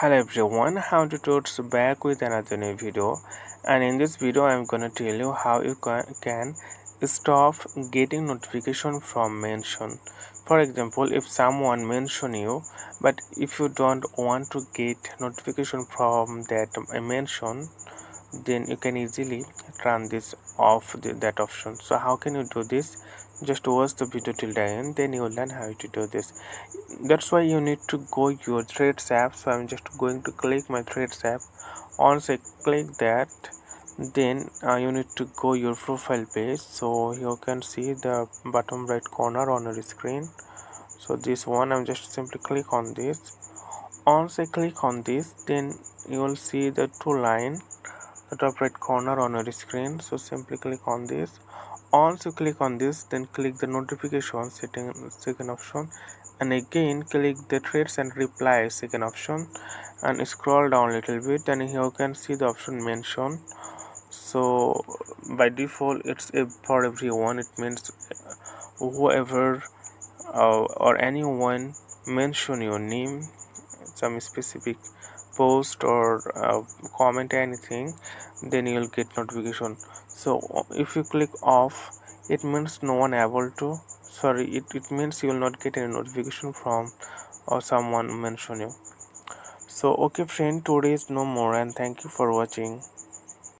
Hello everyone, how to totes back with another new video, and in this video I'm gonna tell you how you can stop getting notification from mention. For example, if someone mention you, but if you don't want to get notification from that mention, then you can easily turn this off that option. So how can you do this? Just watch the video till the end, then you will learn how to do this. That's why you need to go your Threads app. So I'm just going to click my Threads app. Once I click that, then you need to go your profile page. So you can see the bottom right corner on your screen. So this one, I'm just simply click on this. Once I click on this, then you will see the two line the top right corner on your screen. So simply click on this. Once you click on this, then click the notification setting second option, and again click the threads and reply second option, and scroll down a little bit, and here you can see the option mention. So by default it's for everyone. It means whoever or anyone mention your name, some specific post or comment anything, then you'll get notification. So if you click off, it means no one able to, sorry, it means you will not get any notification from or someone mention you. So okay friend, today is no more, and thank you for watching.